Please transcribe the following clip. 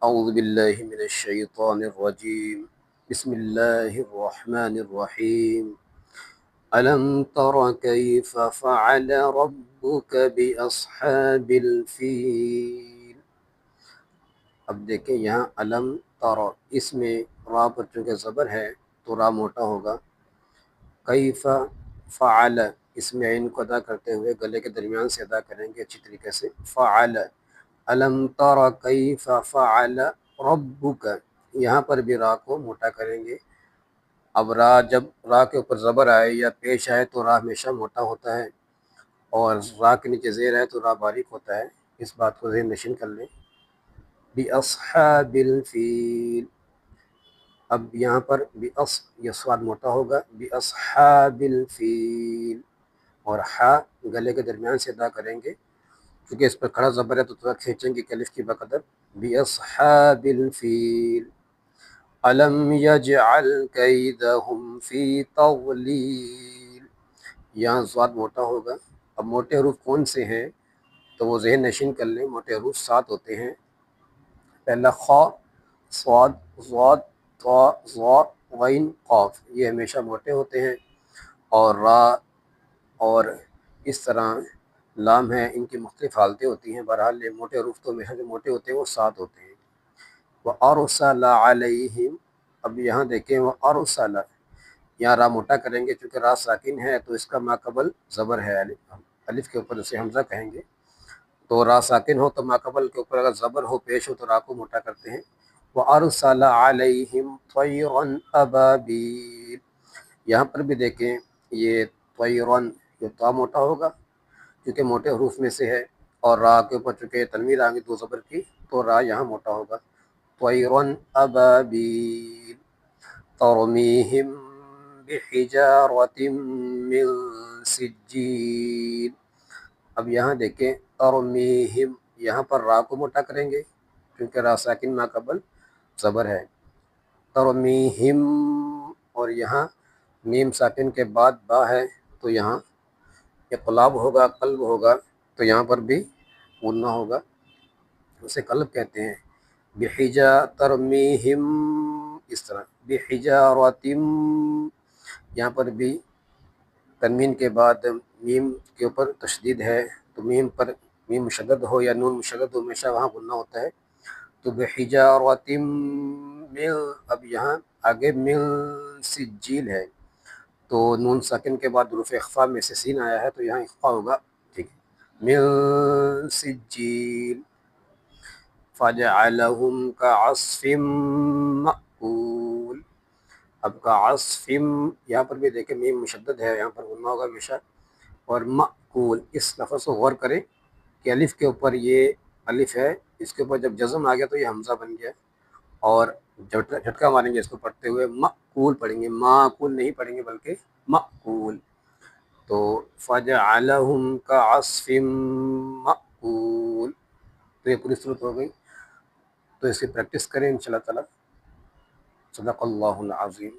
اعوذ باللہ من الشیطان الرجیم بسم اللہ الرحمن الرحیم الم تر کیف فعل ربک باصحاب الفیل۔ اب دیکھیں یہاں الم تر، اس میں را پر چونکہ زبر ہے تو را موٹا ہوگا۔ کیف فعل، اس میں عین کو ادا کرتے ہوئے گلے کے درمیان سے ادا کریں گے اچھی طریقے سے۔ فعل، الم تر کیف فعل ربک، یہاں پر بھی را کو موٹا کریں گے۔ اب را، جب را کے اوپر زبر آئے یا پیش آئے تو را ہمیشہ موٹا ہوتا ہے، اور را کے نیچے زیر ہے تو را باریک ہوتا ہے۔ اس بات کو ذہن نشین کر لیں۔ بِأَصْحَابِ الْفِيلِ، اب یہاں پر یہ سواد موٹا ہوگا، بِأَصْحَابِ الْفِيلِ، اور ہا گلے کے درمیان سے ادا کریں گے، کیونکہ اس پر کھڑا زبر ہے تو تھوڑا کھینچیں گے الف کی بقدر۔ بِأَصْحَابِ الْفِيلِ أَلَمْ يَجْعَلْ كَيْدَهُمْ فِي تَضْلِيلٍ، یہاں ضاد موٹا ہوگا۔ اب موٹے حروف کون سے ہیں تو وہ ذہن نشین کر لیں۔ موٹے حروف 7 ہوتے ہیں۔ پہلا خا، صاد، ضاد، طا، ظا، غین، قاف، یہ ہمیشہ موٹے ہوتے ہیں، اور را اور اس طرح لام ہے، ان کی مختلف حالتیں ہوتی ہیں۔ بہرحال یہ موٹے حروف تو ہمیشہ جو موٹے ہوتے ہیں وہ 7 ہوتے ہیں۔ وَأَرْسَلَ عَلَيْهِمْ، اب یہاں دیکھیں وَأَرْسَلَ، یہاں را موٹا کریں گے چونکہ را ساکن ہے تو اس کا ماقبل زبر ہے، الف کے اوپر اسے حمزہ کہیں گے، تو را ساکن ہو تو ماقبل کے اوپر اگر زبر ہو پیش ہو تو را کو موٹا کرتے ہیں۔ وَأَرْسَلَ عَلَيْهِمْ طَيْرًا أَبَابِيلَ، یہاں پر بھی دیکھیں یہ طَيْرًا، یہ طا موٹا ہوگا کیونکہ موٹے حروف میں سے ہے، اور را کے اوپر چونکہ تنوین آئیں گی 2 زبر کی تو را یہاں موٹا ہوگا۔ طَيْرًا أَبَابِيلَ تَرْمِيهِمْ بِحِجَارَةٍ مِّن سِجِّيلٍ، اب یہاں دیکھیں ترمیہم، یہاں پر را کو موٹا کریں گے کیونکہ را ساکن ماقبل زبر ہے۔ ترمیہم، اور یہاں میم ساکن کے بعد با ہے تو یہاں اقلاب ہوگا، قلب ہوگا، تو یہاں پر بھی غنہ ہوگا، اسے قلب کہتے ہیں۔ ترمیہم، اس طرح بحجارۃ، یہاں پر بھی تنوین کے بعد میم کے اوپر تشدید ہے تو میم پر میم مشدد ہو یا نون مشدد ہو ہمیشہ وہاں غنہ ہوتا ہے، تو بحجارۃ من، اب یہاں آگے من سجیل ہے تو نون ساکن کے بعد حروف اخفا میں سے سین آیا ہے تو یہاں اخفا ہوگا، ٹھیک ہے۔ من سجیل فَجَعَلَهُمْ كَعَصْفٍ مَأْكُولٍ، اب كَعَصْفٍ، یہاں پر بھی دیکھیں میم مشدد ہے، یہاں پر غنہ ہوگا ہمیشہ، اور مأکول، اس لفظ کو غور کریں کہ الف کے اوپر یہ الف ہے، اس کے اوپر جب جزم آ گیا تو یہ حمزہ بن گیا، اور جب جھٹکا ماریں گے اس کو پڑھتے ہوئے مأکول پڑھیں گے، معقول نہیں پڑھیں گے بلکہ مأکول، تو فَجَعَلَهُمْ كَعَصْفٍ مَأْكُولٍ، تو یہ پوری صورت ہو گئی۔ تو اس کی پریکٹس کریں انشاءاللہ تعالی۔ صدق اللہ العظیم۔